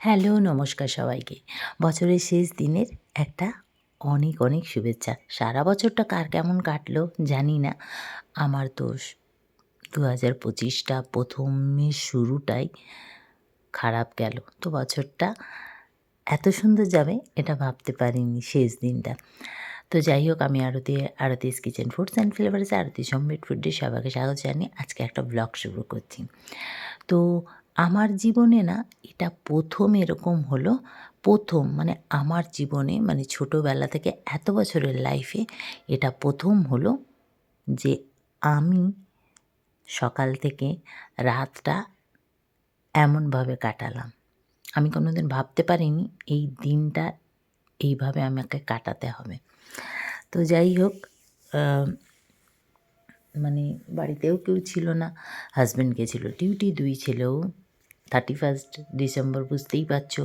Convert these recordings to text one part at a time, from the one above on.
Hello, নমস্কার সবাইকে। বছরের শেষ দিনের একটা অনেক অনেক শুভেচ্ছা। সারা বছরটা কার কেমন কাটলো জানি না। আমার তো 2025টা ১ম শুরুটাই খারাপ গেল। তো বছরটা এত সুন্দর যাবে এটা ভাবতে পারিনি শেষ দিনটা। তো যাই হোক, আমি আরতিস কিচেন ফুডস অ্যান্ড ফ্লেভারসে আরতিস হোমমেড ফুড ডিশ সবাইকে স্বাগত জানিয়ে আজকে একটা ব্লগ শুরু করছি। তো আমার জীবনে না এটা ১ম এরকম হলো, মানে আমার জীবনে মানে ছোটোবেলা থেকে এত বছরের লাইফে এটা ১ম হলো যে আমি সকাল থেকে রাতটা এমনভাবে কাটালাম। আমি কোনোদিন ভাবতে পারিনি এই দিনটা এইভাবে আমাকে কাটাতে হবে। তো যাই হোক, মানে বাড়িতেও কেউ ছিল না, হাজব্যান্ড গেছিল ডিউটি, 2 ছেলেও 31 ডিসেম্বর বুঝতেই পারছো,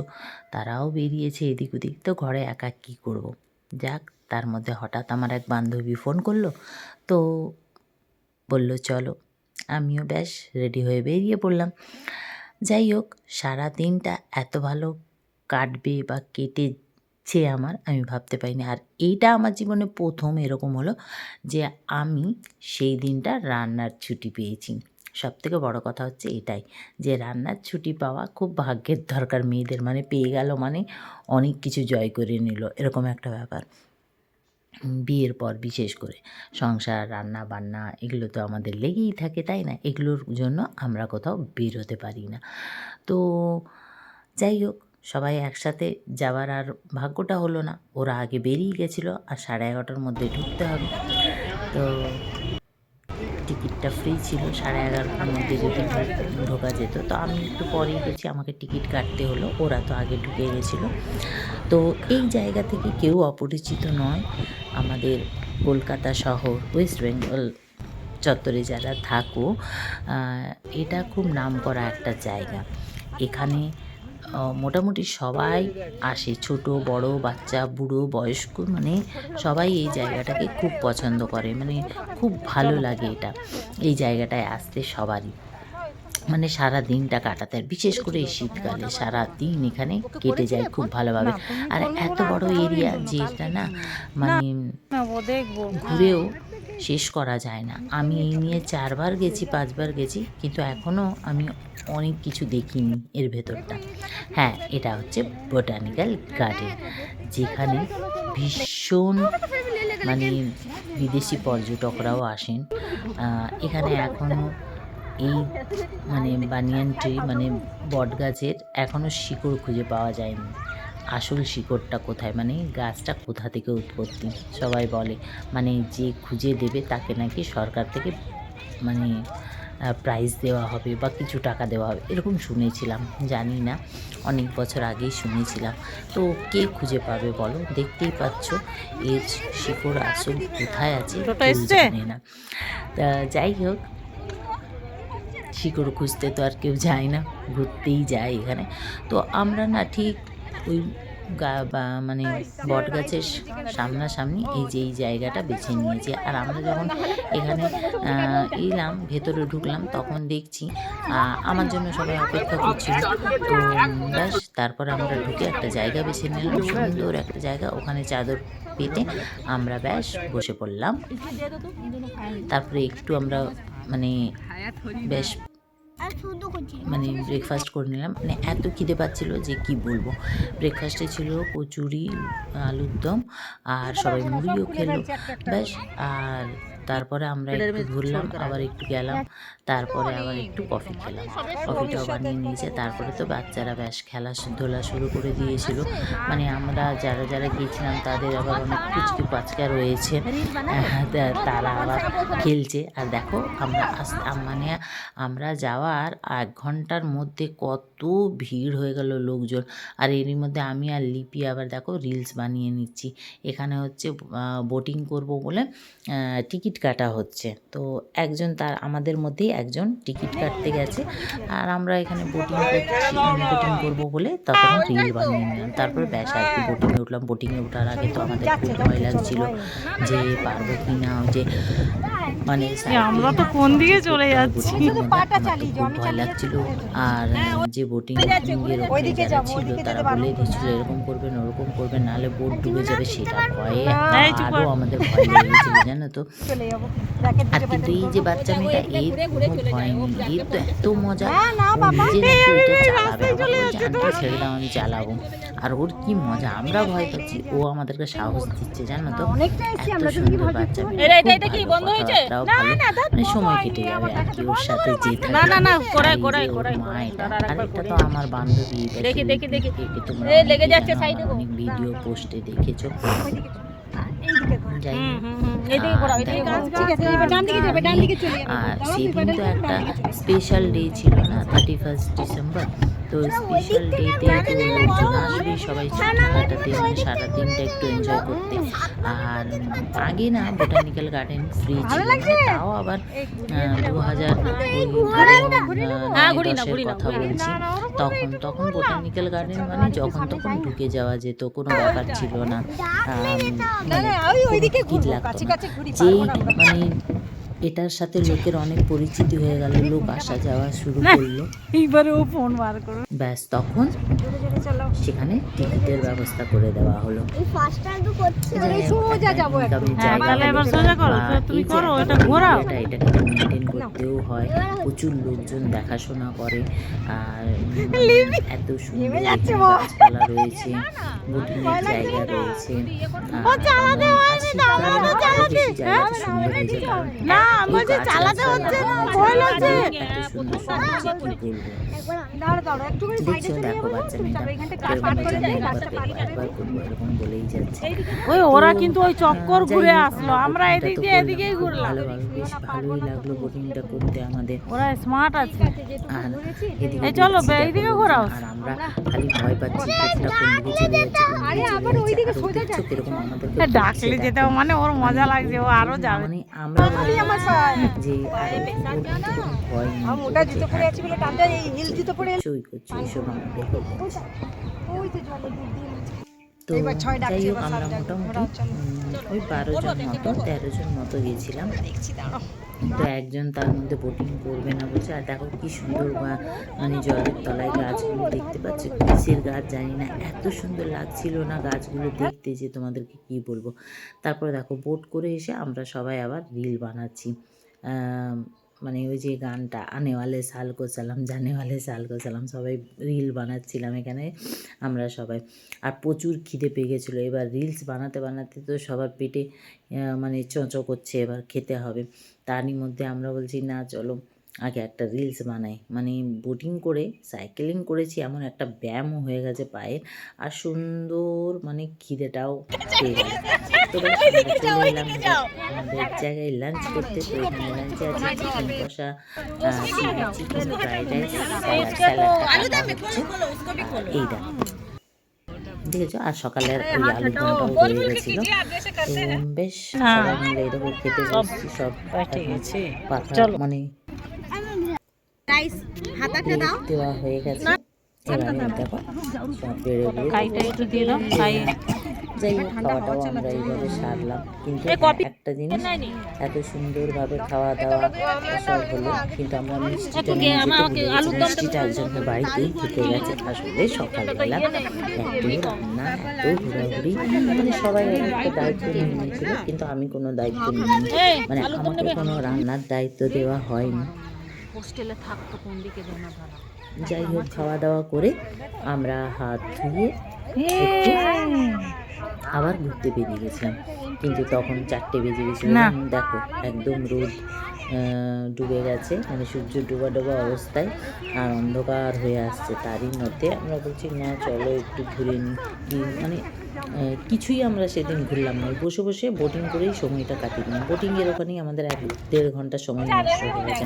তারাও বেরিয়েছে এদিক ওদিক। তো ঘরে একা কী করব। যাক, তার মধ্যে হঠাৎ আমার এক বান্ধবী ফোন করলো, তো বলল চলো। আমিও ব্যাস রেডি হয়ে বেরিয়ে পড়লাম। যাই হোক, সারা দিনটা এত ভালো কাটবে বা কেটেছে আমার, আমি ভাবতে পারিনি। আর এইটা আমার জীবনে ১ম এরকম হলো যে আমি সেই দিনটা রান্নার ছুটি পেয়েছি। সবথেকে বড় কথা হচ্ছে এটাই, যে রান্নার ছুটি পাওয়া খুব ভাগ্যের দরকার মেয়েদের, মানে পেয়ে গেল মানে অনেক কিছু জয় করে নিল, এরকম একটা ব্যাপার। বিয়ের পর বিশেষ করে সংসার, রান্না বান্না এগুলো তো আমাদের লেগেই থাকে, তাই না? এগুলোর জন্য আমরা কোথাও বের হতে পারি না। তো যাই হোক, সবাই একসাথে যাওয়ার আর ভাগ্যটা হলো না। ওরা আগে বেরিয়ে গেছিলো আর 11:30টার মধ্যে ঢুকতে হবে। তো টিকিটটা ফ্রি ছিল, 11:30টার মধ্যে যদি ঢোকা যেত। তো আমি একটু পরেই গেছি, আমাকে টিকিট কাটতে হলো, ওরা তো আগে ঢুকে গেছিলো। তো এই জায়গা থেকে কেউ অপরিচিত নয়। আমাদের কলকাতা শহর, ওয়েস্ট বেঙ্গল চত্বরে যারা থাকো, এটা খুব নামকরা একটা জায়গা। এখানে মোটামুটি সবাই আসে, ছোট বড়, বাচ্চা বুড়ো বয়স্ক, মানে সবাই এই জায়গাটাকে খুব পছন্দ করে, মানে খুব ভালো লাগে এটা, এই জায়গাটায় আসতে সবারই। মানে সারা দিনটা কাটাতে, আর বিশেষ করে এই শীতকালে সারা দিন এখানে কেটে যায় খুব ভালোভাবে। আর এত বড় এরিয়া যে এটা না, মানে ঘুরেও শেষ করা যায় না। আমি এই নিয়ে 4 বার গেছি, 5 বার গেছি, কিন্তু এখনও আমি অনেক কিছু দেখিনি এর ভেতরটা। হ্যাঁ, এটা হচ্ছে বোটানিক্যাল গার্ডেন, যেখানে ভীষণ মানে বিদেশি পর্যটকরাও আসেন। এখানে এখনও এই মানে বানিয়ান ট্রি, মানে বটগাছের এখনও শিকড় খুঁজে পাওয়া যায়নি। আসল শিকড়টা কোথায়, মানে গাছটা কোথা থেকে উৎপত্তি সবাই বলে। মানে যে খুঁজে দেবে তাকে নাকি সরকার থেকে মানে প্রাইজ দেওয়া হবে বা কিছু টাকা দেওয়া হবে, এরকম শুনেছিলাম, জানি না, অনেক বছর আগেই শুনেছিলাম। তো কে খুঁজে পাবে বলো? দেখতেই পাচ্ছ এর শিকড় আসল কোথায় আছে কেউ জানে না। তা যাই হোক, শিকড় খুঁজতে তো আর কেউ যায় না, ঘুরতেই যায় এখানে। তো আমরা না ঠিক ওই মানে বটগাছের সামনাসামনি এই যে এই জায়গাটা বেছে নিয়েছি। আর আমরা যখন এখানে এলাম, ভেতরে ঢুকলাম, তখন দেখছি আমার জন্য সবাই অপেক্ষা করছিল। তো ব্যাস, তারপরে আমরা ঢুকে একটা জায়গা বেছে নিলাম, সুন্দর একটা জায়গা, ওখানে চাদর পেতে আমরা ব্যাস বসে পড়লাম। তারপরে একটু আমরা মানে বেশ মানে ব্রেকফাস্ট করে নিলাম। মানে এত খিদে পাচ্ছিল যে কি বলবো। ব্রেকফাস্টে ছিল কচুরি, আলুর দম, আর সবাই মুড়িও খেলো। ব্যাস, আর তারপরে আমরা একটু ঘুরলাম, আবার একটু গেলাম, তারপরে আবার একটু কফি খেলাম। কফিটাও বানিয়ে নিয়েছে। তারপরে তো বাচ্চারা ব্যাস ধোলা শুরু করে দিয়েছিল। মানে আমরা যারা গিয়েছিলাম তাদের আবার অনেক পুচকি পাচকা রয়েছে, তারা আবার খেলছে। আর দেখো, মানে আমরা যাওয়ার 1 ঘন্টার মধ্যে কত ভিড় হয়ে গেল লোকজন। আর এরই মধ্যে আমি আর লিপি আবার দেখো রিলস বানিয়ে নিচ্ছি। এখানে হচ্ছে বোটিং করব বলে টিকিট কাটা হচ্ছে। তো একজন, আমাদের মধ্যেই একজন টিকিট কাটতে গেছে, আর আমরা এখানে বোটিং করবো বলে তখন রিল বানিয়ে নিলাম। তারপরে ব্যাস আর কি বোটিংয়ে উঠলাম। বোটিংয়ে ওঠার আগে তো আমাদের খুব ভয় লাগছিল যে পারবো কি না, ওই যে মানে আমরা তো কোন দিকে চলে যাচ্ছি, খুব ভয় লাগছিল। আর যে বোটিং এর ওখানে যারা ছিল তারা বলে দিচ্ছিল এরকম করবেন ওরকম করবেন, নাহলে বোট ডুবে যাবে, সেটা ভয়ে আরও আমাদের ভয় লেগে গেছিল জানো তো। আর কিন্তু এই যে বাচ্চা মেয়েটা এর কোনো ভয় নেই, এর তো এত মজা, ছেড়ে দাও আমি চালাবো, আর ওর কি মজা, আমরা ভয় পাচ্ছি, ও আমাদেরকে সাহস দিচ্ছে জানো তো। এত সুন্দর বাচ্চা কথাবার্তাও ভালো, মানে সময় কেটে যাবে আর কি ওর সাথে যেতে। মা এটা, আর এটা তো আমার বান্ধবী, অনেক ভিডিও পোস্টে দেখেছো। আর সেদিন তো একটা স্পেশাল ডে ছিল না, 31 ডিসেম্বর। তো স্পেশাল ডেতে তো লোকজন আসবে সবাই ছুটি কাটাতে, মানে সারাদিনটা একটু এনজয় করতে। আর আগে না বোটানিক্যাল গার্ডেন ফ্রি ছিল, তাও আবার 2010-এর কথা বলছি। তখন বোটানিক্যাল গার্ডেন মানে যখন তখন ঢুকে যাওয়া যেত, কোনো ব্যাপার ছিল না, টিকিট লাগতো না। যেই মানে এটার সাথে লোকের অনেক পরিচিতি হয়ে গেল, লোক আসা যাওয়া শুরু করলো, এইবারে ও ফোন বার করো, ব্যাস তখন সেখানে টিকিটের ব্যবস্থা করে দেওয়া হলো। এটাকে মেনটেন করতেও হয়, প্রচুর লোকজন দেখাশোনা করে। আর এত সুন্দর গাছপালা রয়েছে, বোটিংয়ের জায়গা রয়েছে, জায়গাটা সুন্দর হয়েছে। ওরা কিন্তু ওই চক্কর ঘুরে আসলো, আমরা এদিক দিয়ে এদিকেই ঘুরলাম। বেশ ভালোই লাগলো বোটিংটা করতে আমাদের, ওরা স্মার্ট আছে। আর এই চলো এইদিকে ঘোরাও। আর আমরা খালি ভয় পাচ্ছি কিরকম আমাদেরকে ডাকলে যেতে, মানে ওর মজা লাগছে, ও আরো যাবে। মানে আমরা যে ভয় তো যাই হোক, আমরা মোটামুটি ওই 12 জন মতো 13 জন মতো গেছিলাম। তো একজন তার মধ্যে বোটিং করবে না বলছে। আর দেখো কি সুন্দর মানে জলের তলায় গাছগুলো দেখতে পাচ্ছ, কিসের গাছ জানি না, এত সুন্দর লাগছিল না গাছগুলো দেখতে যে তোমাদেরকে কি বলবো। তারপরে দেখো বোট করে এসে আমরা সবাই আবার রিল বানাচ্ছি, মানে ওই যে গানটা আনে ওয়ালে সাল কো সালাম জানে ওয়ালে সাল কো সালাম, সবাই রিল বানাচ্ছিলাম এখানে আমরা সবাই। আর প্রচুর খিদে পেয়ে গেছিলো, এবার রিলস বানাতে বানাতে তো সবার পেটে মানে চোঁচো করছে, এবার খেতে হবে। তারই মধ্যে আমরা বলছি না চলো আগে একটা রিলস বানাই, মানে বোটিং করে সাইকেলিং করেছি, এমন একটা ব্যায়ামও হয়ে গেছে পায়ে, আর সুন্দর মানে খিদেটাও পেয়ে গেল। তো চলে এলাম আমাদের জায়গায় লাঞ্চ করতে। তো এখানে লাঞ্চে আছে চিকেন কষা, চিকেন ফ্রাইড রাইস, স্যালাডটা হচ্ছে এইটা দেখেছো। আর সকালের ওই আলু দমটাও রয়ে গেছিলো। তো বেশ সবাই মিলে এরকম খেতে বসছি, সব পাতা মানে দেওয়া হয়ে গেছে। এবারে দেখো সব বেড়ে যাই হোক, খাওয়াটাও আমরা এইভাবে সারলাম। কিন্তু একটা জিনিস, এত সুন্দরভাবে খাওয়া দাওয়া সব হলো, কিন্তু আমরা মিষ্টিটার জন্য বাড়িতেই থেকে গেছে। আসলে সকালবেলা এত রান্না, এত ঘোরাঘুরি, মানে সবাই একটা দায়িত্ব নিয়ে নিয়েছিল, কিন্তু আমি কোনো দায়িত্ব নিইনি, মানে আমাকে কোনো রান্নার দায়িত্ব দেওয়া হয়নি। হোস্টেলে থাকতো কোন দিকে। যাই হোক, খাওয়া দাওয়া করে আমরা হাত ধুয়ে আবার ঘুরতে বেরিয়ে গেছিলাম, কিন্তু তখন 4টে বেজে গেছিল। দেখো একদম রোদ ডুবে গেছে, মানে সূর্য ডোবা ডোবা অবস্থায়, আর অন্ধকার হয়ে আসছে। তারই মধ্যে আমরা বলছি না চলো একটু ঘুরে নিই, মানে কিছুই আমরা সেদিন ঘুরলাম না, বসে বসে বোটিং করেই সময়টা কাটিয়ে দিলাম। বোটিংয়ের ওখানেই আমাদের 1-1.5 ঘন্টা সময় নষ্ট হয়ে গেছে।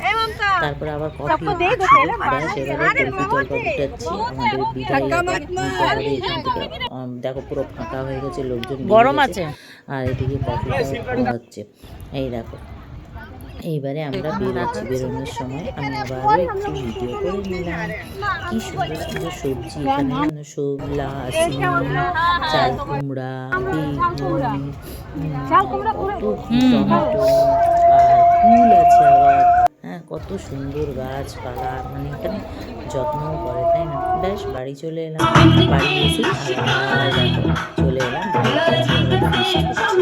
তারপরে আবার কফি এবারে উঠাচ্ছি, আমাদের বিদায় এখান থেকে দেখো পুরো ফাঁকা হয়ে গেছে, লোকজন গরম আছে, আর এদিকে কফিটা হচ্ছে এই দেখো। এইবারে আমরা বেরোচ্ছি, বেরোনোর সময় আমি আবারও একটু ভিডিও করে নিলাম। কি সুন্দর সুন্দর সবজি এখানে যেন শোলা, সিম, চাল কুমড়া, বেগুন, কত কি টমেটো, আর ফুল আছে আবার। হ্যাঁ, কত সুন্দর গাছপালা, মানে এখানে যত্নও করে, তাই না? বেশ বাড়ি চলে এলাম, বাড়ি এসে আবার দেখো চলে এলাম বাড়ির কাছে, আবার ফিস্ট করছি।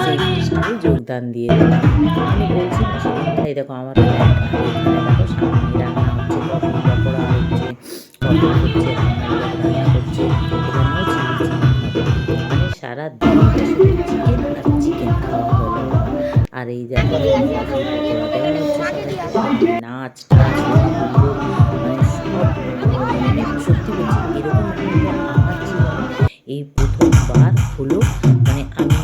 সেই ফিস্টে যোগদান দিয়ে দিলাম। আমি বলছি না সেদিনটা, এই দেখো আমার ফ্ল্যাট, আর এখানে দেখো সামনে রান্না হচ্ছে, পটল পকোড়া হচ্ছে, পটল হচ্ছে, রান্না করছে, এখানেও চিলি চিকেন হবে। মানে সারা দিনটা শুধু চিকেন আর চিকেন খাওয়া হলো। আর এই দেখো পটল পকোড়া দেওয়া হচ্ছে সবাইকে, নাচ টাচ হুল্লোড়, মানে সব, মানে সত্যি বলছি এরকম কিন্তু আমার জীবনে এই প্রথমবার হলো। মানে আমি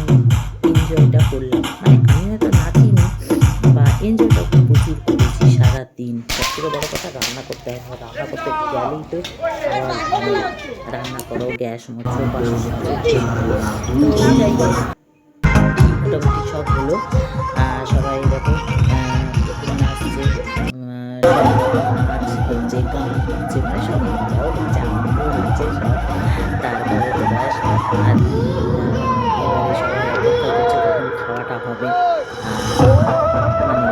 এনজয়টা করলাম, মানে আমি হয়তো নাচিনি বা এনজয়টা প্রচুর করেছি সারাদিন। সব থেকে বড় কথা রান্না করতে হয়, রান্না করতে গেলেই তো আবার রান্না করো, গ্যাস মোছো, বাসন মাজো, তো যাই হোক মোটামুটি সব হলো। সবাই দেখো নাচছে, নাচ হচ্ছে, গান হচ্ছে, মানে সব মজাও হচ্ছে, আনন্দ হচ্ছে সব। তারপরে তো ব্যাস, আর এবারে সবাই অপেক্ষা করছে কখন খাওয়াটা হবে। মানে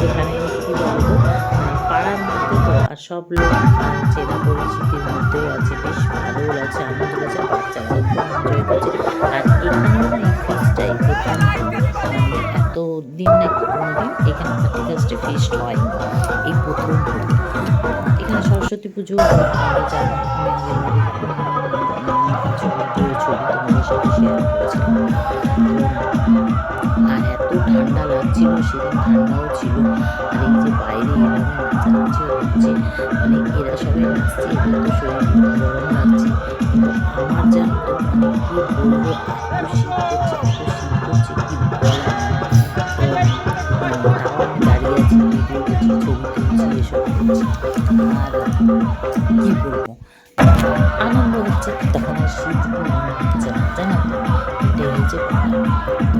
এখানে কি বলতো, পাড়ার মধ্যে তো, আর সব লোক চেনা পরিচিতির মধ্যেও আছে, বেশ ভালোও লাগছে, আনন্দ লাগছে, বাচ্চারাও খুব এনজয় করছে। আর এখানেও না এই ফিস্টটাই প্রথম, মানে এত দিন নাকি কোনোদিন এখানে 31 ফিস্ট হয়, এই প্রথম হলো। এখানে সরস্বতী পুজো আমরা জানি, আমি আগের বাড়ি কিছু ভিডিও ছবি তোমাদের সাথে শেয়ার করেছিলাম। আর এত ঠান্ডা লাগছিল সেদিন, ঠান্ডাও ছিল। আর এই যে বাইরে এভাবে নাচানাচিও হচ্ছে, মানে এরা সবাই নাচছে, এদের তো শরীর গরম লাগছে, কিন্তু আমার জানো তো মানে কি বলবো, এত শীত করছে, এত শীত করছে, কি বলার নেই। তো তাও আমি দাঁড়িয়ে আছি, ভিডিও করছি, ছবি তুলছি, এসব করছি। আর কি বলবো, আনন্দ হচ্ছে, তখন আর শীত মনে হচ্ছে না, জানো তো, এটাই হচ্ছে কথা। তো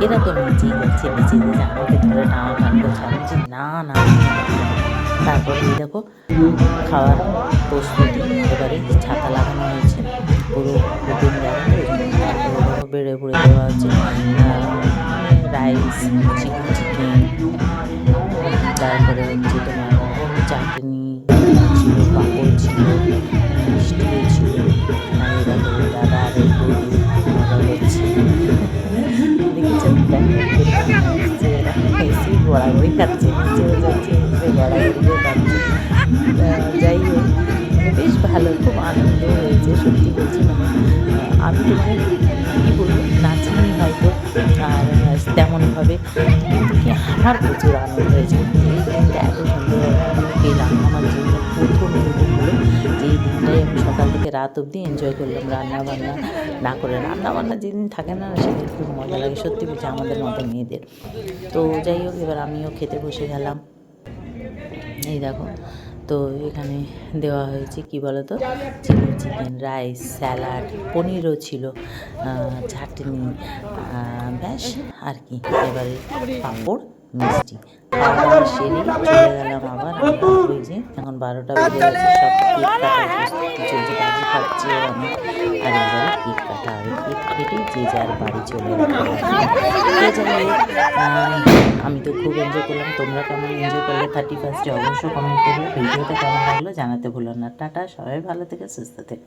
এরা তো নিচেই যাচ্ছে, নিচে যে আমাকে ধরে টানাটানি করছে, আমি বলছি না না আমি নাচবো না। তারপরে এই দেখো খাওয়ার প্রস্তুতি, এবারে ছাতা লাগানো হয়েছে পুরো নতুন জায়গাতে, ওই জন্য তারপরে দেখো বেড়ে পড়ে দেওয়া হচ্ছে রাইস, চিকেন, তারপরে হচ্ছে তোমার চাটনি ছিল, পাঁপড় ছিল, মিষ্টিও ছিল। আর এরা বলে দাদা আর এই বৌদি মজা করছে, দেখেছেন যে এরা এসে গড়াগড়ি খাচ্ছে, নিচেও যাচ্ছে, নিচে গড়াগড়িও খাচ্ছে। যাই হোক বেশ ভালো, খুব আনন্দ হয়েছে, সত্যি বলছি। মানে আমি তো মানে কী বলবো, নাচিনি হয়তো আর তেমনভাবে, কিন্তু কি আমার প্রচুর আনন্দ হয়েছে। এই দিনটা এত সুন্দরভাবে আমি পেলাম, আমার জীবনে প্রথম এরকম হলো যে এই দিনটাই আমি সকাল থেকে রাত অবধি এনজয় করলাম। রান্নাবান্না না করে, রান্নাবান্না যেদিন থাকে না সেদিন খুব মজা লাগে, সত্যি বলছি আমাদের মতো মেয়েদের। তো যাই হোক এবার আমিও খেতে বসে গেলাম। এই দেখো, তো এখানে দেওয়া হয়েছে কি বলো তো, চিলি চিকেন, রাইস, স্যালাড, পনিরও ছিল, চাটনি, ব্যাস আর কি, এবারে পাঁপড়, মিষ্টি। খাওয়া দাওয়া সেরে চলে গেলাম আবার আমরা, ওই যে এখন 12টা বেজে গেছে, সব কেক কাটার প্রস্তুতি চলছে, বাজি খাচ্ছে অনেক। আর এবারে কেক কাটা হবে, কেক কেটেই যে যার বাড়ি চলে গেল। তো যাই হোক, আমি তো খুব এনজয় করলাম, তোমরা কেমন এনজয় করলে 31 অবশ্যই কমেন্ট করবে। ভিডিওটা কেমন লাগলো জানাতে ভুলো না। টাটা, সবাই ভালো থেকে সুস্থ থেকে।